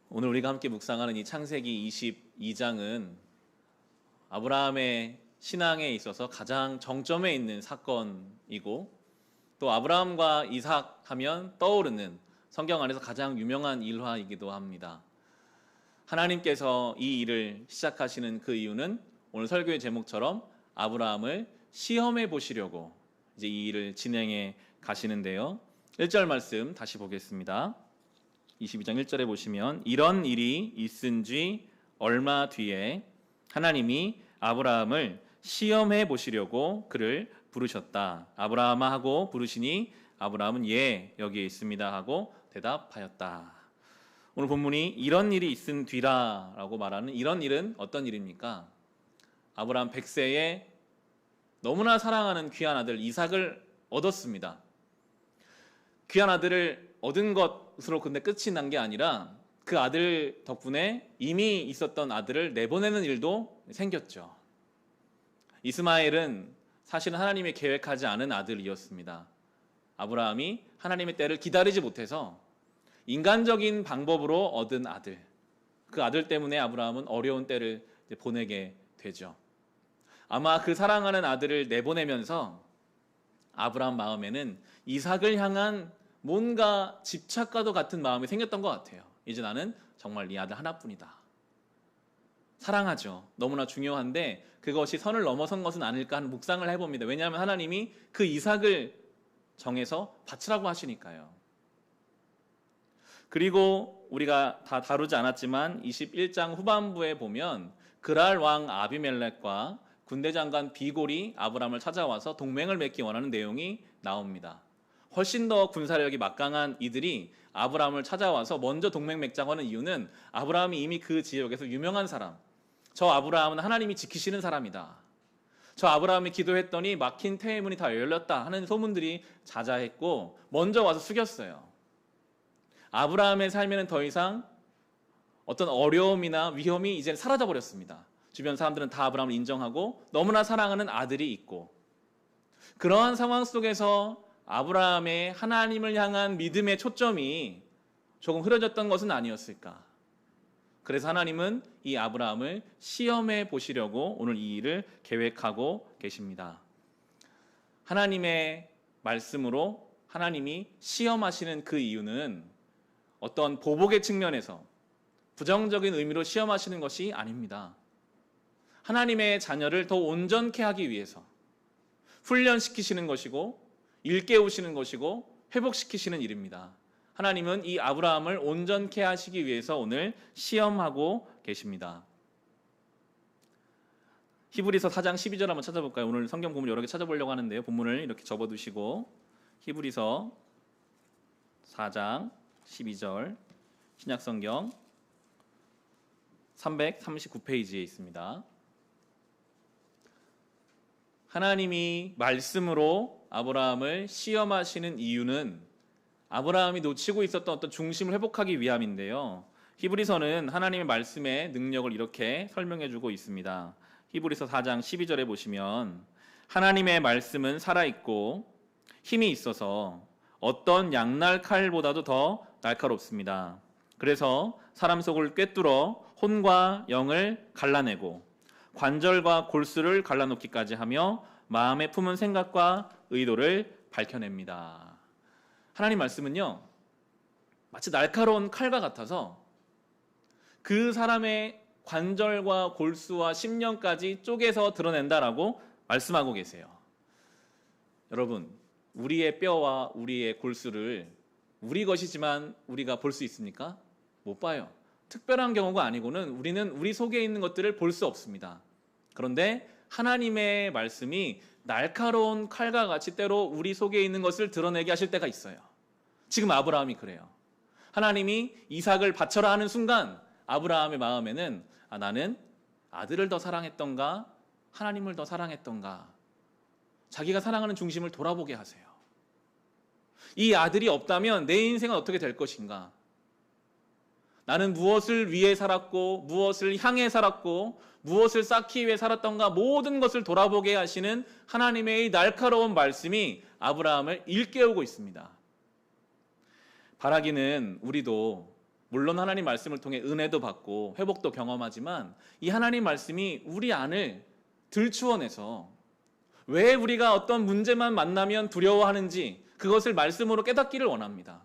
오늘 우리가 함께 묵상하는 이 창세기 22장은 아브라함의 신앙에 있어서 가장 정점에 있는 사건이고, 또 아브라함과 이삭 하면 떠오르는 성경 안에서 가장 유명한 일화이기도 합니다. 하나님께서 이 일을 시작하시는 그 이유는 오늘 설교의 제목처럼 아브라함을 시험해 보시려고 이제 이 일을 진행해 가시는데요. 1절 말씀 다시 보겠습니다. 22장 1절에 보시면, 이런 일이 있은 지 얼마 뒤에 하나님이 아브라함을 시험해 보시려고 그를 부르셨다. 아브라함아 하고 부르시니 아브라함은 예, 여기에 있습니다 하고 대답하였다. 오늘 본문이 이런 일이 있은 뒤라라고 말하는 이런 일은 어떤 일입니까? 아브라함 100세에 너무나 사랑하는 귀한 아들 이삭을 얻었습니다. 귀한 아들을 얻은 것으로 근데 끝이 난 게 아니라 그 아들 덕분에 이미 있었던 아들을 내보내는 일도 생겼죠. 이스마엘은 사실은 하나님이 계획하지 않은 아들이었습니다. 아브라함이 하나님의 때를 기다리지 못해서 인간적인 방법으로 얻은 아들, 그 아들 때문에 아브라함은 어려운 때를 보내게 되죠. 아마 그 사랑하는 아들을 내보내면서 아브라함 마음에는 이삭을 향한 뭔가 집착과도 같은 마음이 생겼던 것 같아요. 이제 나는 정말 네 아들 하나뿐이다. 사랑하죠. 너무나 중요한데 그것이 선을 넘어선 것은 아닐까 하는 묵상을 해봅니다. 왜냐하면 하나님이 그 이삭을 정해서 바치라고 하시니까요. 그리고 우리가 다 다루지 않았지만 21장 후반부에 보면 그랄 왕 아비멜렉과 군대 장관 비골이 아브라함을 찾아와서 동맹을 맺기 원하는 내용이 나옵니다. 훨씬 더 군사력이 막강한 이들이 아브라함을 찾아와서 먼저 동맹 맺자고 하는 이유는 아브라함이 이미 그 지역에서 유명한 사람, 저 아브라함은 하나님이 지키시는 사람이다, 저 아브라함이 기도했더니 막힌 태의 문이 다 열렸다 하는 소문들이 자자했고 먼저 와서 숙였어요. 아브라함의 삶에는 더 이상 어떤 어려움이나 위험이 이제 사라져버렸습니다. 주변 사람들은 다 아브라함을 인정하고 너무나 사랑하는 아들이 있고, 그러한 상황 속에서 아브라함의 하나님을 향한 믿음의 초점이 조금 흐려졌던 것은 아니었을까. 그래서 하나님은 이 아브라함을 시험해 보시려고 오늘 이 일을 계획하고 계십니다. 하나님의 말씀으로 하나님이 시험하시는 그 이유는 어떤 보복의 측면에서 부정적인 의미로 시험하시는 것이 아닙니다. 하나님의 자녀를 더 온전케 하기 위해서 훈련시키시는 것이고 일깨우시는 것이고 회복시키시는 일입니다. 하나님은 이 아브라함을 온전케 하시기 위해서 오늘 시험하고 계십니다. 히브리서 4장 12절 한번 찾아볼까요? 오늘 성경 본문 여러 개 찾아보려고 하는데요. 본문을 이렇게 접어두시고 히브리서 4장 12절 신약성경 339페이지에 있습니다. 하나님이 말씀으로 아브라함을 시험하시는 이유는 아브라함이 놓치고 있었던 어떤 중심을 회복하기 위함인데요. 히브리서는 하나님의 말씀의 능력을 이렇게 설명해주고 있습니다. 히브리서 4장 12절에 보시면, 하나님의 말씀은 살아있고 힘이 있어서 어떤 양날 칼보다도 더 날카롭습니다. 그래서 사람 속을 꿰뚫어 혼과 영을 갈라내고 관절과 골수를 갈라놓기까지 하며 마음에 품은 생각과 의도를 밝혀냅니다. 하나님 말씀은요, 마치 날카로운 칼과 같아서 그 사람의 관절과 골수와 심령까지 쪼개서 드러낸다라고 말씀하고 계세요. 여러분, 우리의 뼈와 우리의 골수를 우리 것이지만 우리가 볼 수 있습니까? 못 봐요. 특별한 경우가 아니고는 우리는 우리 속에 있는 것들을 볼 수 없습니다. 그런데 하나님의 말씀이 날카로운 칼과 같이 때로 우리 속에 있는 것을 드러내게 하실 때가 있어요. 지금 아브라함이 그래요. 하나님이 이삭을 바쳐라 하는 순간 아브라함의 마음에는 나는 아들을 더 사랑했던가 하나님을 더 사랑했던가, 자기가 사랑하는 중심을 돌아보게 하세요. 이 아들이 없다면 내 인생은 어떻게 될 것인가? 나는 무엇을 위해 살았고 무엇을 향해 살았고 무엇을 쌓기 위해 살았던가, 모든 것을 돌아보게 하시는 하나님의 이 날카로운 말씀이 아브라함을 일깨우고 있습니다. 바라기는 우리도 물론 하나님 말씀을 통해 은혜도 받고 회복도 경험하지만 이 하나님 말씀이 우리 안을 들추어내서 왜 우리가 어떤 문제만 만나면 두려워하는지 그것을 말씀으로 깨닫기를 원합니다.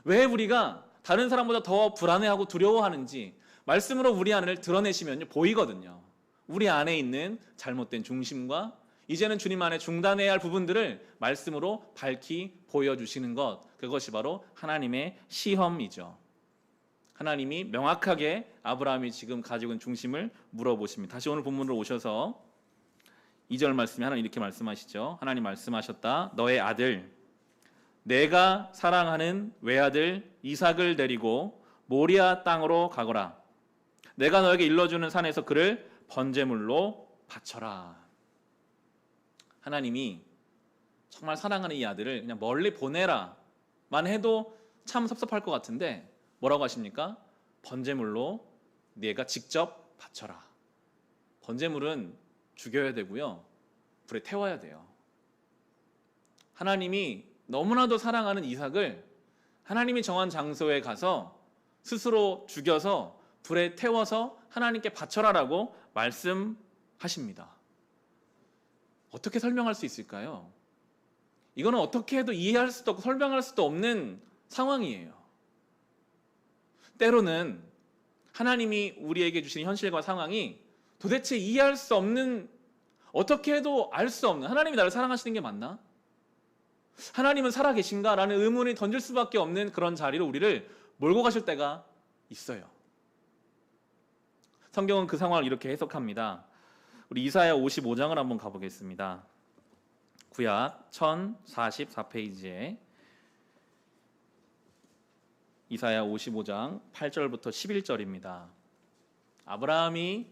왜 우리가 다른 사람보다 더 불안해하고 두려워하는지 말씀으로 우리 안을 드러내시면 보이거든요. 우리 안에 있는 잘못된 중심과 이제는 주님 안에 중단해야 할 부분들을 말씀으로 밝히 보여주시는 것, 그것이 바로 하나님의 시험이죠. 하나님이 명확하게 아브라함이 지금 가지고 있는 중심을 물어보십니다. 다시 오늘 본문으로 오셔서 2절 말씀에 하나님 이렇게 말씀하시죠. 하나님 말씀하셨다. 너의 아들, 내가 사랑하는 외아들 이삭을 데리고 모리아 땅으로 가거라. 내가 너에게 일러주는 산에서 그를 번제물로 바쳐라. 하나님이 정말 사랑하는 이 아들을 그냥 멀리 보내라만 해도 참 섭섭할 것 같은데 뭐라고 하십니까? 번제물로 네가 직접 바쳐라. 번제물은 죽여야 되고요. 불에 태워야 돼요. 하나님이 너무나도 사랑하는 이삭을 하나님이 정한 장소에 가서 스스로 죽여서 불에 태워서 하나님께 바쳐라라고 말씀하십니다. 어떻게 설명할 수 있을까요? 이거는 어떻게 해도 이해할 수도 없고 설명할 수도 없는 상황이에요. 때로는 하나님이 우리에게 주신 현실과 상황이 도대체 이해할 수 없는, 어떻게 해도 알 수 없는, 하나님이 나를 사랑하시는 게 맞나? 하나님은 살아계신가? 라는 의문이 던질 수밖에 없는 그런 자리로 우리를 몰고 가실 때가 있어요. 성경은 그 상황을 이렇게 해석합니다. 우리 이사야 55장을 한번 가보겠습니다. 구약 1044페이지에 이사야 55장 8절부터 11절입니다. 아브라함이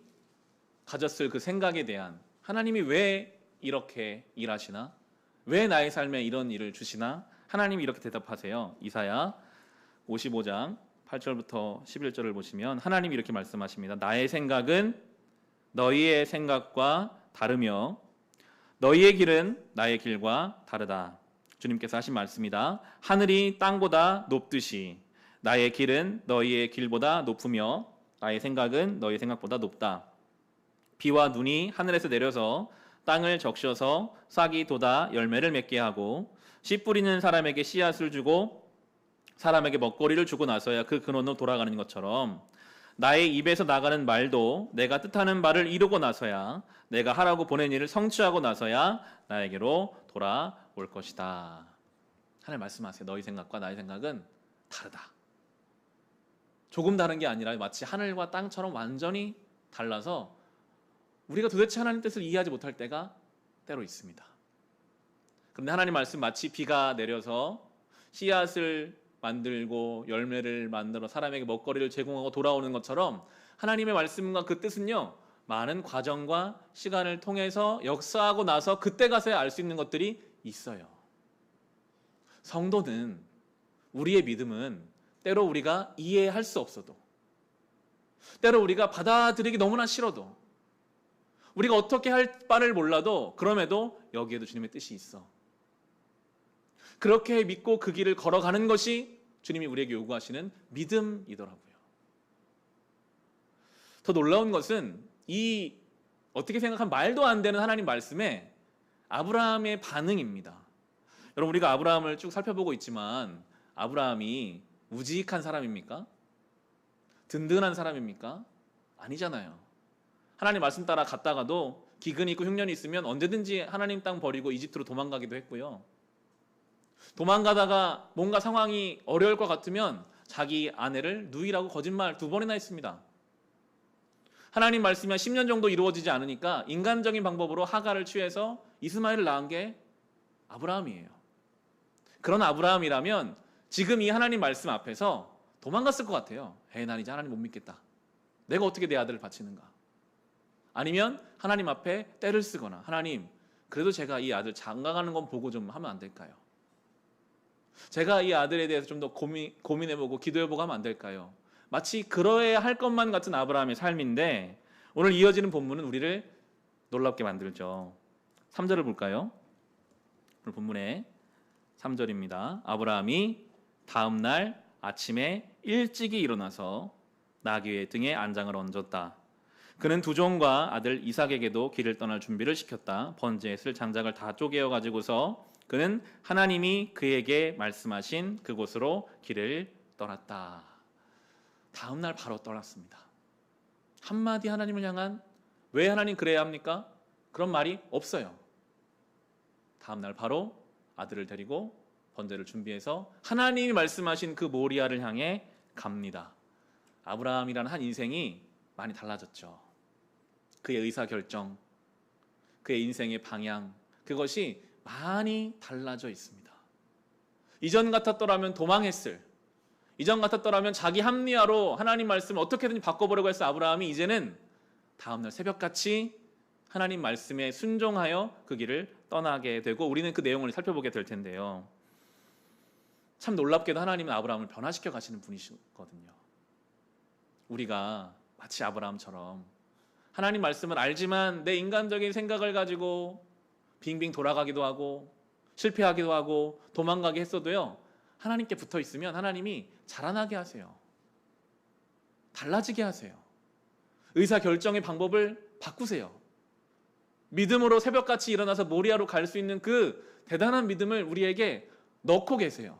가졌을 그 생각에 대한, 하나님이 왜 이렇게 일하시나? 왜 나의 삶에 이런 일을 주시나? 하나님이 이렇게 대답하세요. 이사야 55장 8절부터 11절을 보시면 하나님이 이렇게 말씀하십니다. 나의 생각은 너희의 생각과 다르며 너희의 길은 나의 길과 다르다. 주님께서 하신 말씀이다. 하늘이 땅보다 높듯이 나의 길은 너희의 길보다 높으며 나의 생각은 너희 생각보다 높다. 비와 눈이 하늘에서 내려서 땅을 적셔서 싹이 돋아 열매를 맺게 하고 씨 뿌리는 사람에게 씨앗을 주고 사람에게 먹거리를 주고 나서야 그 근원으로 돌아가는 것처럼 나의 입에서 나가는 말도 내가 뜻하는 바를 이루고 나서야, 내가 하라고 보낸 일을 성취하고 나서야 나에게로 돌아올 것이다. 하나님 말씀하세요. 너희 생각과 나의 생각은 다르다. 조금 다른 게 아니라 마치 하늘과 땅처럼 완전히 달라서 우리가 도대체 하나님 뜻을 이해하지 못할 때가 때로 있습니다. 그런데 하나님 말씀, 마치 비가 내려서 씨앗을 만들고 열매를 만들어 사람에게 먹거리를 제공하고 돌아오는 것처럼 하나님의 말씀과 그 뜻은요, 많은 과정과 시간을 통해서 역사하고 나서 그때 가서야 알 수 있는 것들이 있어요. 성도는, 우리의 믿음은 때로 우리가 이해할 수 없어도, 때로 우리가 받아들이기 너무나 싫어도, 우리가 어떻게 할 바를 몰라도 그럼에도 여기에도 주님의 뜻이 있어. 그렇게 믿고 그 길을 걸어가는 것이 주님이 우리에게 요구하시는 믿음이더라고요. 더 놀라운 것은 이 어떻게 생각하면 말도 안 되는 하나님 말씀에 아브라함의 반응입니다. 여러분, 우리가 아브라함을 쭉 살펴보고 있지만 아브라함이 우직한 사람입니까? 든든한 사람입니까? 아니잖아요. 하나님 말씀 따라 갔다가도 기근이 있고 흉년이 있으면 언제든지 하나님 땅 버리고 이집트로 도망가기도 했고요. 도망가다가 뭔가 상황이 어려울 것 같으면 자기 아내를 누이라고 거짓말 2번이나 했습니다. 하나님 말씀이 한 10년 정도 이루어지지 않으니까 인간적인 방법으로 하가를 취해서 이스마엘을 낳은 게 아브라함이에요. 그런 아브라함이라면 지금 이 하나님 말씀 앞에서 도망갔을 것 같아요. 난 이제 하나님 못 믿겠다. 내가 어떻게 내 아들을 바치는가? 아니면 하나님 앞에 떼를 쓰거나, 하나님 그래도 제가 이 아들 장가가는 건 보고 좀 하면 안 될까요? 제가 이 아들에 대해서 좀 더 고민해보고 기도해보고 하면 안 될까요? 마치 그러해야 할 것만 같은 아브라함의 삶인데 오늘 이어지는 본문은 우리를 놀랍게 만들죠. 3절을 볼까요? 오늘 본문의 3절입니다. 아브라함이 다음 날 아침에 일찍이 일어나서 나귀의 등에 안장을 얹었다. 그는 두 종과 아들 이삭에게도 길을 떠날 준비를 시켰다. 번제에 쓸 장작을 다 쪼개어 가지고서 그는 하나님이 그에게 말씀하신 그곳으로 길을 떠났다. 다음 날 바로 떠났습니다. 한마디 하나님을 향한 왜 하나님 그래야 합니까? 그런 말이 없어요. 다음 날 바로 아들을 데리고 번제를 준비해서 하나님이 말씀하신 그 모리아를 향해 갑니다. 아브라함이라는 한 인생이 많이 달라졌죠. 그의 의사결정, 그의 인생의 방향, 그것이 많이 달라져 있습니다. 이전 같았더라면 도망했을, 이전 같았더라면 자기 합리화로 하나님 말씀을 어떻게든지 바꿔보려고 했을 아브라함이 이제는 다음날 새벽같이 하나님 말씀에 순종하여 그 길을 떠나게 되고, 우리는 그 내용을 살펴보게 될 텐데요. 참 놀랍게도 하나님은 아브라함을 변화시켜 가시는 분이시거든요. 우리가 마치 아브라함처럼 하나님 말씀을 알지만 내 인간적인 생각을 가지고 빙빙 돌아가기도 하고 실패하기도 하고 도망가게 했어도요, 하나님께 붙어 있으면 하나님이 자라나게 하세요. 달라지게 하세요. 의사결정의 방법을 바꾸세요. 믿음으로 새벽같이 일어나서 모리아로 갈 수 있는 그 대단한 믿음을 우리에게 넣고 계세요.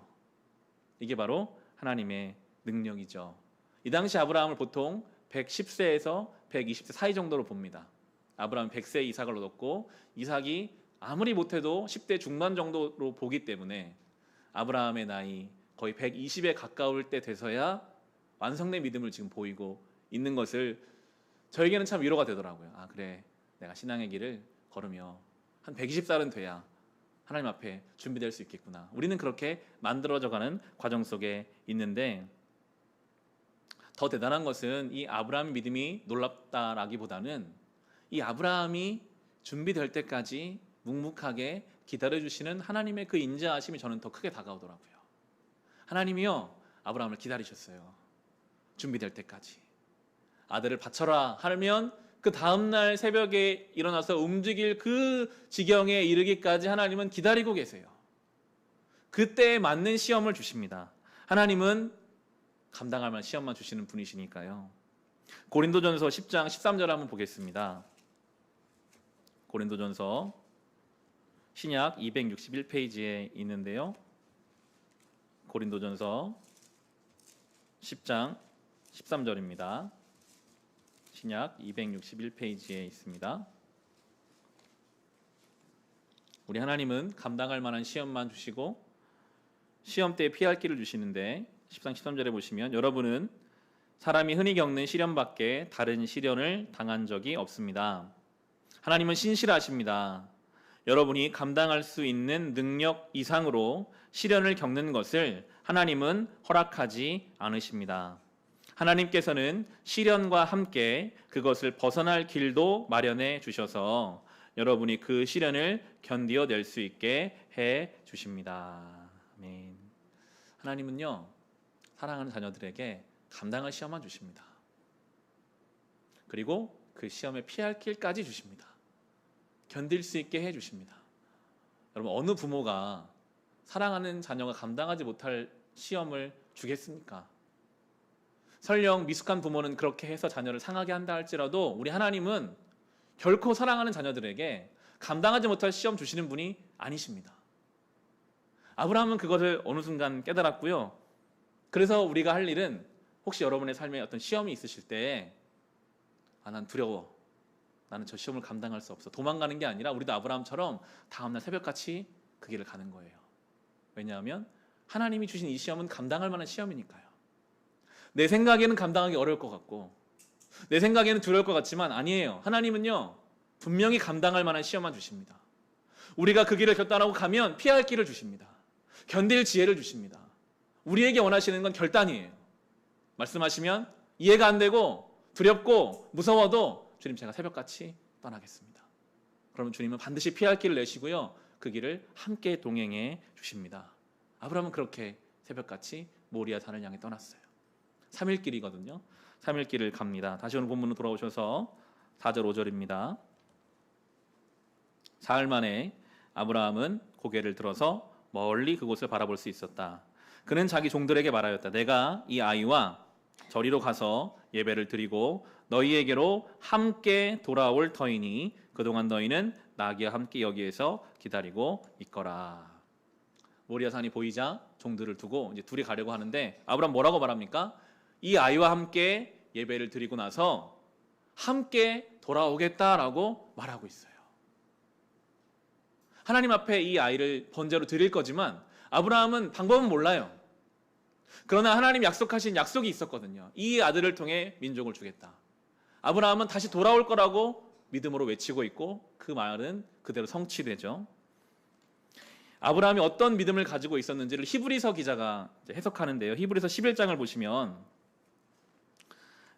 이게 바로 하나님의 능력이죠. 이 당시 아브라함을 보통 110세에서 120세 사이 정도로 봅니다. 아브라함은 100세에 이삭을 얻었고, 이삭이 아무리 못해도 10대 중반 정도로 보기 때문에 아브라함의 나이 거의 120에 가까울 때 돼서야 완성된 믿음을 지금 보이고 있는 것을 저에게는 참 위로가 되더라고요. 아, 그래, 내가 신앙의 길을 걸으며 한 120살은 돼야 하나님 앞에 준비될 수 있겠구나. 우리는 그렇게 만들어져가는 과정 속에 있는데, 더 대단한 것은 이 아브라함 믿음이 놀랍다라기보다는 이 아브라함이 준비될 때까지 묵묵하게 기다려주시는 하나님의 그 인자하심이 저는 더 크게 다가오더라고요. 하나님이요, 아브라함을 기다리셨어요. 준비될 때까지. 아들을 바쳐라 하면 그 다음날 새벽에 일어나서 움직일 그 지경에 이르기까지 하나님은 기다리고 계세요. 그때에 맞는 시험을 주십니다. 하나님은 감당할 만한 시험만 주시는 분이시니까요. 고린도전서 10장 13절 한번 보겠습니다. 고린도전서 신약 261페이지에 있는데요. 고린도전서 10장 13절입니다. 신약 261페이지에 있습니다. 우리 하나님은 감당할 만한 시험만 주시고 시험 때 피할 길을 주시는데, 10장 13절에 보시면 여러분은 사람이 흔히 겪는 시련밖에 다른 시련을 당한 적이 없습니다. 하나님은 신실하십니다. 여러분이 감당할 수 있는 능력 이상으로 시련을 겪는 것을 하나님은 허락하지 않으십니다. 하나님께서는 시련과 함께 그것을 벗어날 길도 마련해 주셔서 여러분이 그 시련을 견디어낼 수 있게 해 주십니다. 아멘. 하나님은요, 사랑하는 자녀들에게 감당할 시험만 주십니다. 그리고 그 시험에 피할 길까지 주십니다. 견딜 수 있게 해 주십니다. 여러분, 어느 부모가 사랑하는 자녀가 감당하지 못할 시험을 주겠습니까? 설령 미숙한 부모는 그렇게 해서 자녀를 상하게 한다 할지라도 우리 하나님은 결코 사랑하는 자녀들에게 감당하지 못할 시험 주시는 분이 아니십니다. 아브라함은 그것을 어느 순간 깨달았고요. 그래서 우리가 할 일은, 혹시 여러분의 삶에 어떤 시험이 있으실 때 난 두려워, 나는 저 시험을 감당할 수 없어, 도망가는 게 아니라 우리도 아브라함처럼 다음날 새벽같이 그 길을 가는 거예요. 왜냐하면 하나님이 주신 이 시험은 감당할 만한 시험이니까요. 내 생각에는 감당하기 어려울 것 같고 내 생각에는 두려울 것 같지만 아니에요. 하나님은요, 분명히 감당할 만한 시험만 주십니다. 우리가 그 길을 결단하고 가면 피할 길을 주십니다. 견딜 지혜를 주십니다. 우리에게 원하시는 건 결단이에요. 말씀하시면 이해가 안 되고 두렵고 무서워도 주님, 제가 새벽같이 떠나겠습니다. 그러면 주님은 반드시 피할 길을 내시고요, 그 길을 함께 동행해 주십니다. 아브라함은 그렇게 새벽같이 모리아 산을 향해 떠났어요. 3일 길이거든요. 3일 길을 갑니다. 다시 오늘 본문으로 돌아오셔서 4절 5절입니다. 사흘 만에 아브라함은 고개를 들어서 멀리 그곳을 바라볼 수 있었다. 그는 자기 종들에게 말하였다. 내가 이 아이와 저리로 가서 예배를 드리고 너희에게로 함께 돌아올 터이니 그동안 너희는 나귀와 함께 여기에서 기다리고 있거라. 모리아 산이 보이자 종들을 두고 이제 둘이 가려고 하는데 아브라함 뭐라고 말합니까? 이 아이와 함께 예배를 드리고 나서 함께 돌아오겠다라고 말하고 있어요. 하나님 앞에 이 아이를 번제로 드릴 거지만 아브라함은 방법은 몰라요. 그러나 하나님 약속하신 약속이 있었거든요. 이 아들을 통해 민족을 주겠다. 아브라함은 다시 돌아올 거라고 믿음으로 외치고 있고 그 말은 그대로 성취되죠. 아브라함이 어떤 믿음을 가지고 있었는지를 히브리서 기자가 해석하는데요. 히브리서 11장을 보시면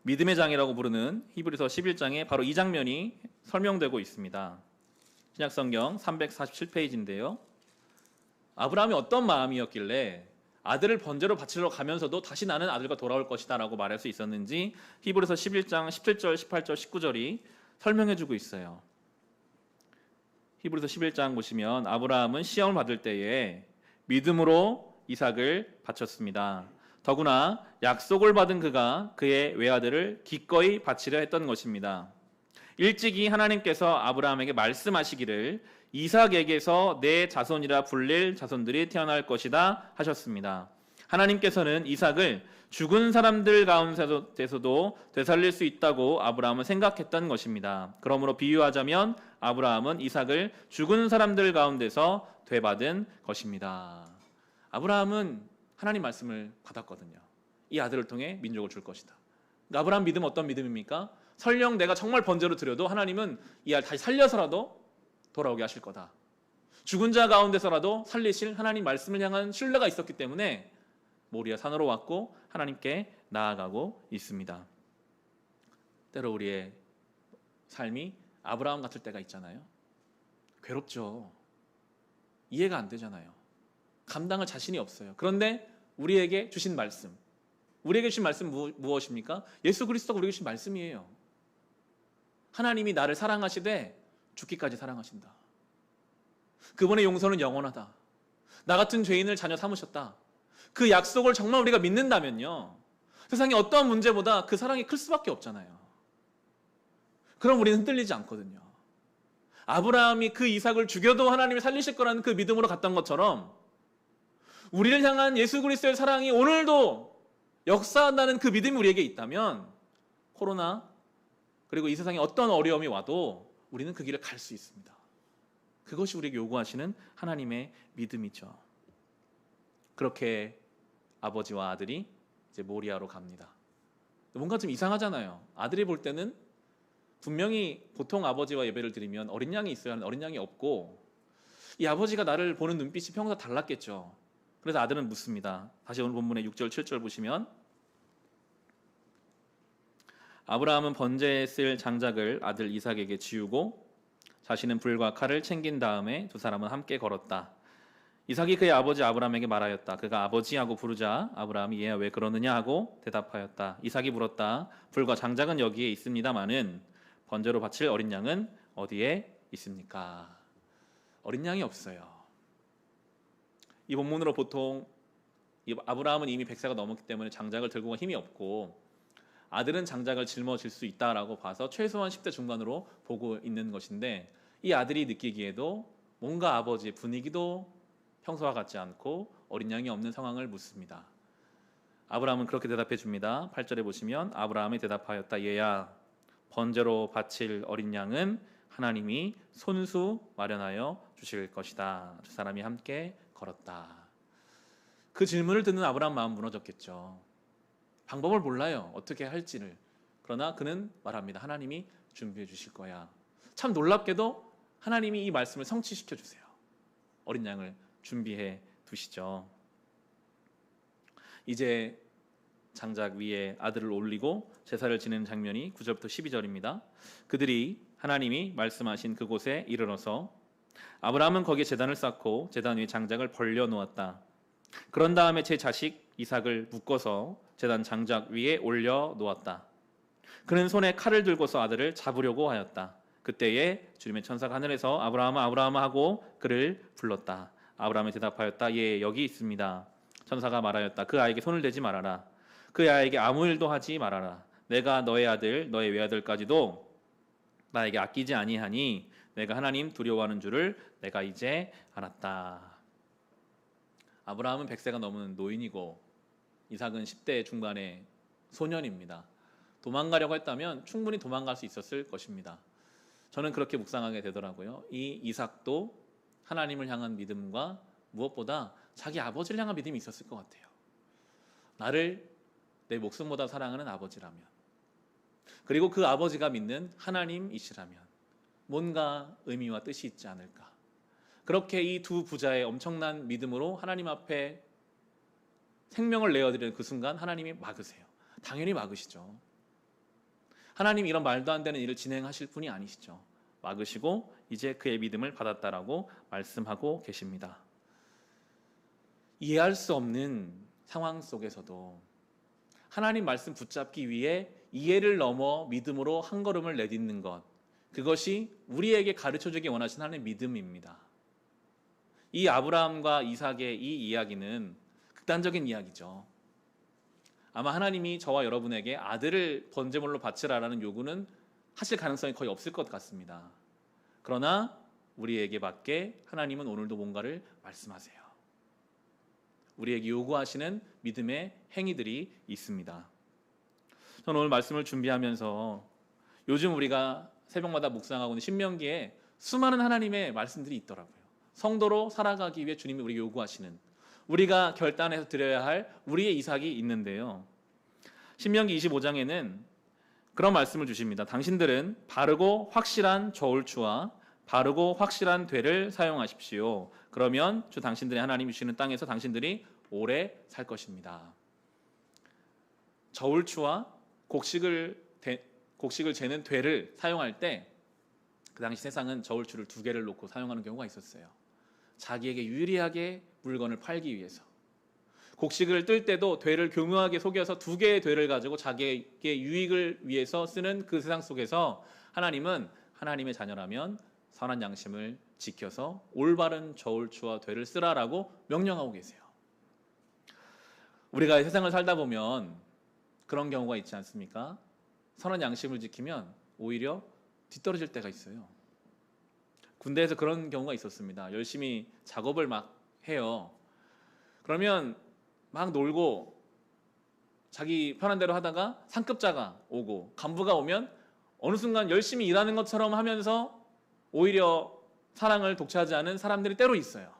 믿음의 장이라고 부르는 히브리서 11장에 바로 이 장면이 설명되고 있습니다. 신약성경 347페이지인데요. 아브라함이 어떤 마음이었길래 아들을 번제로 바치러 가면서도 다시 나는 아들과 돌아올 것이다 라고 말할 수 있었는지 히브리서 11장 17절, 18절, 19절이 설명해주고 있어요. 히브리서 11장 보시면 아브라함은 시험을 받을 때에 믿음으로 이삭을 바쳤습니다. 더구나 약속을 받은 그가 그의 외아들을 기꺼이 바치려 했던 것입니다. 일찍이 하나님께서 아브라함에게 말씀하시기를 이삭에게서 내 자손이라 불릴 자손들이 태어날 것이다 하셨습니다. 하나님께서는 이삭을 죽은 사람들 가운데서도 되살릴 수 있다고 아브라함은 생각했던 것입니다. 그러므로 비유하자면 아브라함은 이삭을 죽은 사람들 가운데서 되받은 것입니다. 아브라함은 하나님 말씀을 받았거든요. 이 아들을 통해 민족을 줄 것이다. 그러니까 아브라함 믿음은 어떤 믿음입니까? 설령 내가 정말 번제로 드려도 하나님은 이 아들 다시 살려서라도 돌아오게 하실 거다. 죽은 자 가운데서라도 살리실 하나님 말씀을 향한 신뢰가 있었기 때문에 모리아 산으로 왔고 하나님께 나아가고 있습니다. 때로 우리의 삶이 아브라함 같을 때가 있잖아요. 괴롭죠. 이해가 안 되잖아요. 감당할 자신이 없어요. 그런데 우리에게 주신 말씀, 우리에게 주신 말씀 무엇입니까? 예수 그리스도가 우리에게 주신 말씀이에요. 하나님이 나를 사랑하시되 죽기까지 사랑하신다. 그분의 용서는 영원하다. 나 같은 죄인을 자녀 삼으셨다. 그 약속을 정말 우리가 믿는다면요, 세상에 어떠한 문제보다 그 사랑이 클 수밖에 없잖아요. 그럼 우리는 흔들리지 않거든요. 아브라함이 그 이삭을 죽여도 하나님이 살리실 거라는 그 믿음으로 갔던 것처럼 우리를 향한 예수 그리스도의 사랑이 오늘도 역사한다는 그 믿음이 우리에게 있다면 코로나 그리고 이 세상에 어떤 어려움이 와도 우리는 그 길을 갈 수 있습니다. 그것이 우리에게 요구하시는 하나님의 믿음이죠. 그렇게 아버지와 아들이 이제 모리아로 갑니다. 뭔가 좀 이상하잖아요. 아들이 볼 때는 분명히 보통 아버지와 예배를 드리면 어린 양이 있어야 하는데 어린 양이 없고 이 아버지가 나를 보는 눈빛이 평소와 달랐겠죠. 그래서 아들은 묻습니다. 다시 오늘 본문의 6절 7절 보시면 아브라함은 번제에 쓸 장작을 아들 이삭에게 지우고 자신은 불과 칼을 챙긴 다음에 두 사람은 함께 걸었다. 이삭이 그의 아버지 아브라함에게 말하였다. 그가 아버지하고 부르자 아브라함이 얘야 왜 그러느냐 하고 대답하였다. 이삭이 물었다. 불과 장작은 여기에 있습니다마는 번제로 바칠 어린 양은 어디에 있습니까? 어린 양이 없어요. 이 본문으로 보통 아브라함은 이미 100세가 넘었기 때문에 장작을 들고 갈 힘이 없고 아들은 장작을 짊어질 수 있다라고 봐서 최소한 10대 중반으로 보고 있는 것인데 이 아들이 느끼기에도 뭔가 아버지의 분위기도 평소와 같지 않고 어린 양이 없는 상황을 묻습니다. 아브라함은 그렇게 대답해 줍니다. 8절에 보시면 아브라함이 대답하였다. 얘야 번제로 바칠 어린 양은 하나님이 손수 마련하여 주실 것이다. 두 사람이 함께 걸었다. 그 질문을 듣는 아브라함 마음 무너졌겠죠. 방법을 몰라요. 어떻게 할지를. 그러나 그는 말합니다. 하나님이 준비해 주실 거야. 참 놀랍게도 하나님이 이 말씀을 성취시켜 주세요. 어린 양을 준비해 두시죠. 이제 장작 위에 아들을 올리고 제사를 지내는 장면이 9절부터 12절입니다. 그들이 하나님이 말씀하신 그곳에 이르러서 아브라함은 거기에 제단을 쌓고 제단 위에 장작을 벌려 놓았다. 그런 다음에 제 자식 이삭을 묶어서 제단 장작 위에 올려 놓았다. 그는 손에 칼을 들고서 아들을 잡으려고 하였다. 그때에 주님의 천사가 하늘에서 아브라함아 아브라함아 하고 그를 불렀다. 아브라함이 대답하였다. 예, 여기 있습니다. 천사가 말하였다. 그 아이에게 손을 대지 말아라. 그 아이에게 아무 일도 하지 말아라. 내가 너의 아들 너의 외아들까지도 나에게 아끼지 아니하니 내가 하나님 두려워하는 줄을 내가 이제 알았다. 아브라함은 100세가 넘은 노인이고 이삭은 10대 중반의 소년입니다. 도망가려고 했다면 충분히 도망갈 수 있었을 것입니다. 저는 그렇게 묵상하게 되더라고요. 이 이삭도 하나님을 향한 믿음과 무엇보다 자기 아버지를 향한 믿음이 있었을 것 같아요. 나를 내 목숨보다 사랑하는 아버지라면, 그리고 그 아버지가 믿는 하나님이시라면 뭔가 의미와 뜻이 있지 않을까. 그렇게 이 두 부자의 엄청난 믿음으로 하나님 앞에 생명을 내어드리는 그 순간 하나님이 막으세요. 당연히 막으시죠. 하나님 이런 말도 안 되는 일을 진행하실 분이 아니시죠. 막으시고 이제 그의 믿음을 받았다라고 말씀하고 계십니다. 이해할 수 없는 상황 속에서도 하나님 말씀 붙잡기 위해 이해를 넘어 믿음으로 한 걸음을 내딛는 것, 그것이 우리에게 가르쳐주기 원하시는 하나님의 믿음입니다. 이 아브라함과 이삭의 이 이야기는 극단적인 이야기죠. 아마 하나님이 저와 여러분에게 아들을 번제물로 바치라라는 요구는 하실 가능성이 거의 없을 것 같습니다. 그러나 우리에게 맞게 하나님은 오늘도 뭔가를 말씀하세요. 우리에게 요구하시는 믿음의 행위들이 있습니다. 저는 오늘 말씀을 준비하면서 요즘 우리가 새벽마다 묵상하고 있는 신명기에 수많은 하나님의 말씀들이 있더라고요. 성도로 살아가기 위해 주님이 우리에게 요구하시는, 우리가 결단해서 드려야 할 우리의 이삭이 있는데요. 신명기 25장에는 그런 말씀을 주십니다. 당신들은 바르고 확실한 저울추와 바르고 확실한 되를 사용하십시오. 그러면 주 당신들의 하나님이 주시는 땅에서 당신들이 오래 살 것입니다. 저울추와 곡식을 재는 되를 사용할 때 그 당시 세상은 저울추를 2개를 놓고 사용하는 경우가 있었어요. 자기에게 유리하게 물건을 팔기 위해서. 곡식을 뜰 때도 되를 교묘하게 속여서 2개의 되를 가지고 자기에게 유익을 위해서 쓰는 그 세상 속에서 하나님은 하나님의 자녀라면 선한 양심을 지켜서 올바른 저울추와 되를 쓰라라고 명령하고 계세요. 우리가 세상을 살다 보면 그런 경우가 있지 않습니까? 선한 양심을 지키면 오히려 뒤떨어질 때가 있어요. 군대에서 그런 경우가 있었습니다. 열심히 작업을 막 해요. 그러면 막 놀고 자기 편한 대로 하다가 상급자가 오고 간부가 오면 어느 순간 열심히 일하는 것처럼 하면서 오히려 사랑을 독차지 않은 사람들이 때로 있어요.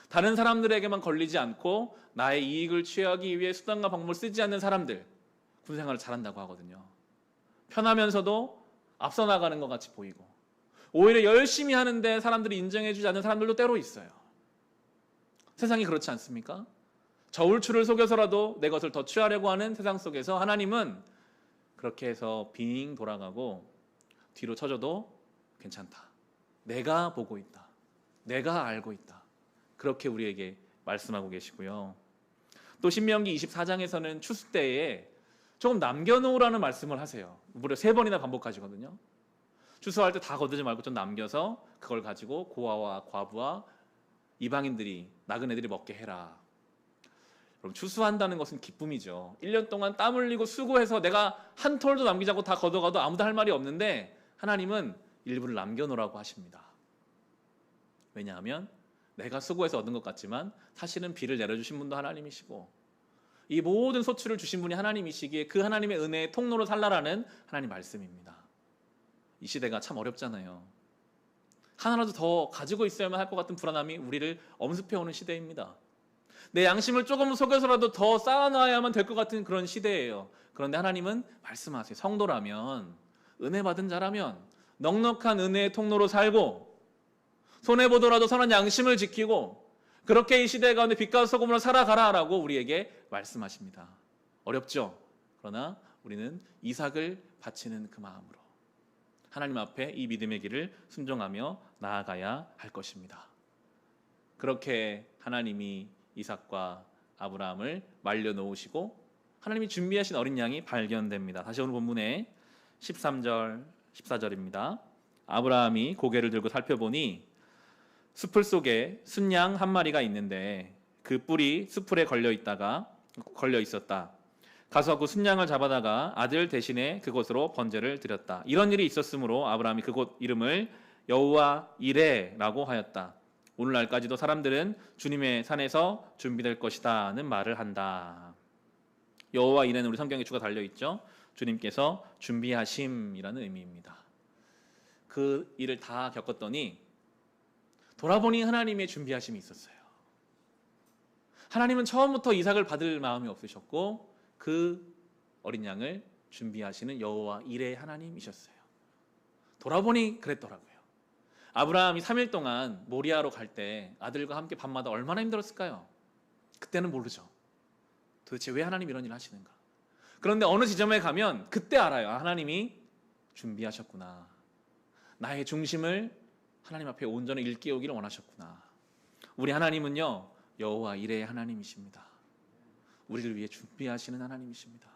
다른 사람들에게만 걸리지 않고 나의 이익을 취하기 위해 수단과 방법을 쓰지 않는 사람들, 군생활을 잘한다고 하거든요. 편하면서도 앞서 나가는 것 같이 보이고 오히려 열심히 하는데 사람들이 인정해주지 않는 사람들도 때로 있어요. 세상이 그렇지 않습니까? 저울추를 속여서라도 내 것을 더 취하려고 하는 세상 속에서 하나님은 그렇게 해서 빙 돌아가고 뒤로 쳐져도 괜찮다. 내가 보고 있다. 내가 알고 있다. 그렇게 우리에게 말씀하고 계시고요. 또 신명기 24장에서는 추수 때에 조금 남겨놓으라는 말씀을 하세요. 무려 3번이나 반복하시거든요. 추수할 때 다 거두지 말고 좀 남겨서 그걸 가지고 고아와 과부와 이방인들이, 나그네들이 먹게 해라. 여러분, 추수한다는 것은 기쁨이죠. 1년 동안 땀 흘리고 수고해서 내가 한 톨도 남기지 않고 다 걷어가도 아무도 할 말이 없는데 하나님은 일부를 남겨놓으라고 하십니다. 왜냐하면 내가 수고해서 얻은 것 같지만 사실은 비를 내려주신 분도 하나님이시고 이 모든 소출을 주신 분이 하나님이시기에 그 하나님의 은혜의 통로로 살라라는 하나님 말씀입니다. 이 시대가 참 어렵잖아요. 하나라도 더 가지고 있어야만 할 것 같은 불안함이 우리를 엄습해오는 시대입니다. 내 양심을 조금 속여서라도 더 쌓아놔야만 될 것 같은 그런 시대예요. 그런데 하나님은 말씀하세요. 성도라면, 은혜 받은 자라면 넉넉한 은혜의 통로로 살고 손해보더라도 선한 양심을 지키고 그렇게 이 시대 가운데 빛과 소금으로 살아가라라고 우리에게 말씀하십니다. 어렵죠? 그러나 우리는 이삭을 바치는 그 마음으로 하나님 앞에 이 믿음의 길을 순종하며 나아가야 할 것입니다. 그렇게 하나님이 이삭과 아브라함을 말려놓으시고 하나님이 준비하신 어린 양이 발견됩니다. 다시 오늘 본문의 13절, 14절입니다. 아브라함이 고개를 들고 살펴보니 숲을 속에 순양 한 마리가 있는데 그 뿔이 숯불에 걸려 있었다. 가서 그 순양을 잡아다가 아들 대신에 그곳으로 번제를 드렸다. 이런 일이 있었으므로 아브라함이 그곳 이름을 여호와 이레라고 하였다. 오늘날까지도 사람들은 주님의 산에서 준비될 것이다는 말을 한다. 여호와 이레는 우리 성경에 주가 달려 있죠. 주님께서 준비하심이라는 의미입니다. 그 일을 다 겪었더니 돌아보니 하나님의 준비하심이 있었어요. 하나님은 처음부터 이삭을 받을 마음이 없으셨고 그 어린 양을 준비하시는 여호와 이레의 하나님이셨어요. 돌아보니 그랬더라고요. 아브라함이 3일 동안 모리아로 갈 때 아들과 함께 밤마다 얼마나 힘들었을까요? 그때는 모르죠. 도대체 왜 하나님 이런 일을 하시는가? 그런데 어느 지점에 가면 그때 알아요. 하나님이 준비하셨구나. 나의 중심을 하나님 앞에 온전히 일깨우기를 원하셨구나. 우리 하나님은요, 여호와 이레의 하나님이십니다. 우리를 위해 준비하시는 하나님이십니다.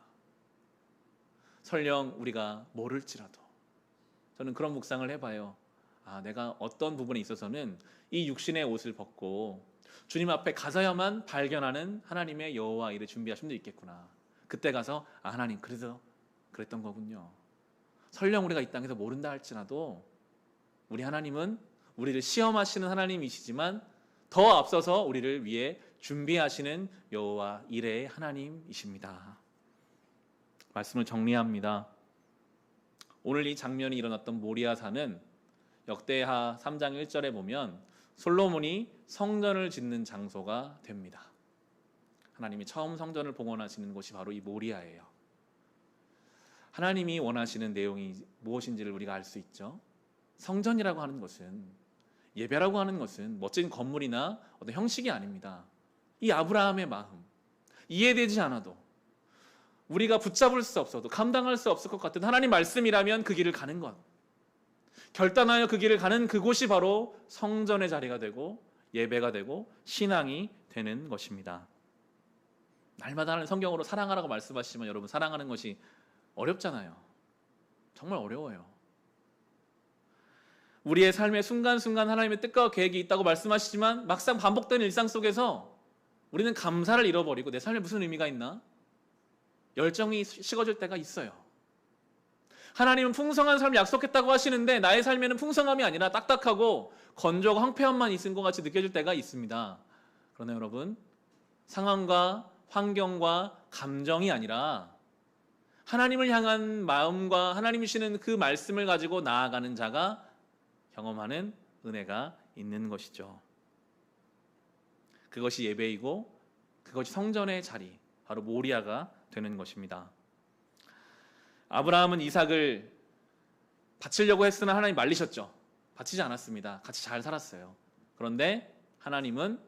설령 우리가 모를지라도 저는 그런 묵상을 해봐요. 내가 어떤 부분에 있어서는 이 육신의 옷을 벗고 주님 앞에 가서야만 발견하는 하나님의 여호와 이레 준비하심도 있겠구나. 그때 가서 하나님 그래서 그랬던 거군요. 설령 우리가 이 땅에서 모른다 할지라도 우리 하나님은 우리를 시험하시는 하나님이시지만 더 앞서서 우리를 위해 준비하시는 여호와 이레의 하나님이십니다. 말씀을 정리합니다. 오늘 이 장면이 일어났던 모리아산은 역대하 3장 1절에 보면 솔로몬이 성전을 짓는 장소가 됩니다. 하나님이 처음 성전을 봉헌하시는 곳이 바로 이 모리아예요. 하나님이 원하시는 내용이 무엇인지를 우리가 알 수 있죠. 성전이라고 하는 것은, 예배라고 하는 것은 멋진 건물이나 어떤 형식이 아닙니다. 이 아브라함의 마음, 이해되지 않아도 우리가 붙잡을 수 없어도 감당할 수 없을 것 같은 하나님 말씀이라면 그 길을 가는 것, 결단하여 그 길을 가는 그곳이 바로 성전의 자리가 되고 예배가 되고 신앙이 되는 것입니다. 날마다 성경으로 사랑하라고 말씀하시지만 여러분, 사랑하는 것이 어렵잖아요. 정말 어려워요. 우리의 삶의 순간순간 하나님의 뜻과 계획이 있다고 말씀하시지만 막상 반복되는 일상 속에서 우리는 감사를 잃어버리고 내 삶에 무슨 의미가 있나? 열정이 식어질 때가 있어요. 하나님은 풍성한 삶을 약속했다고 하시는데 나의 삶에는 풍성함이 아니라 딱딱하고 건조하고 황폐함만 있은 것 같이 느껴질 때가 있습니다. 그러나 여러분, 상황과 환경과 감정이 아니라 하나님을 향한 마음과 하나님이 주시는 그 말씀을 가지고 나아가는 자가 경험하는 은혜가 있는 것이죠. 그것이 예배이고 그것이 성전의 자리, 바로 모리아가 되는 것입니다. 아브라함은 이삭을 바치려고 했으나 하나님 말리셨죠. 바치지 않았습니다. 같이 잘 살았어요. 그런데 하나님은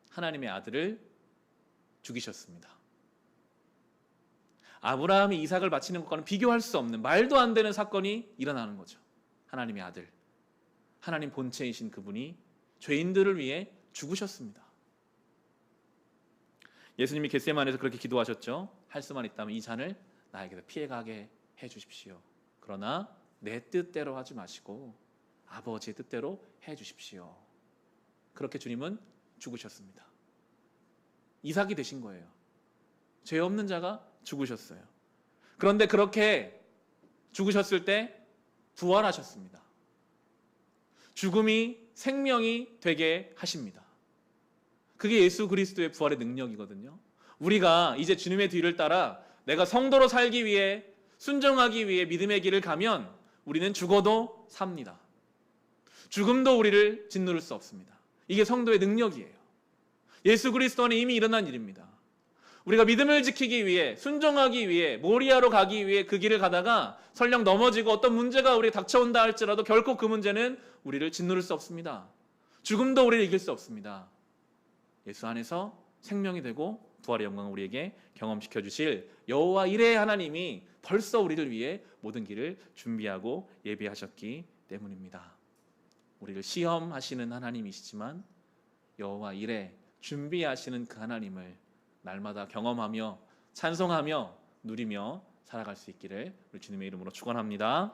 하나님의 아들을 죽이셨습니다. 아브라함이 이삭을 바치는 것과는 비교할 수 없는, 말도 안 되는 사건이 일어나는 거죠. 하나님의 아들, 하나님 본체이신 그분이 죄인들을 위해 죽으셨습니다. 예수님이 겟세마네에서 그렇게 기도하셨죠. 할 수만 있다면 이 잔을 나에게서 피해가게 해주십시오. 그러나 내 뜻대로 하지 마시고 아버지의 뜻대로 해주십시오. 그렇게 주님은 죽으셨습니다. 이삭이 되신 거예요. 죄 없는 자가 죽으셨어요. 그런데 그렇게 죽으셨을 때 부활하셨습니다. 죽음이 생명이 되게 하십니다. 그게 예수 그리스도의 부활의 능력이거든요. 우리가 이제 주님의 뒤를 따라 내가 성도로 살기 위해, 순종하기 위해 믿음의 길을 가면 우리는 죽어도 삽니다. 죽음도 우리를 짓누를 수 없습니다. 이게 성도의 능력이에요. 예수 그리스도 안에 이미 일어난 일입니다. 우리가 믿음을 지키기 위해, 순종하기 위해, 모리아로 가기 위해 그 길을 가다가 설령 넘어지고 어떤 문제가 우리에게 닥쳐온다 할지라도 결코 그 문제는 우리를 짓누를 수 없습니다. 죽음도 우리를 이길 수 없습니다. 예수 안에서 생명이 되고 부활의 영광을 우리에게 경험시켜 주실 여호와 이레의 하나님이 벌써 우리를 위해 모든 길을 준비하고 예비하셨기 때문입니다. 우리를 시험하시는 하나님이시지만 여호와 이레, 준비하시는 그 하나님을 날마다 경험하며 찬송하며 누리며 살아갈 수 있기를 우리 주님의 이름으로 축원합니다.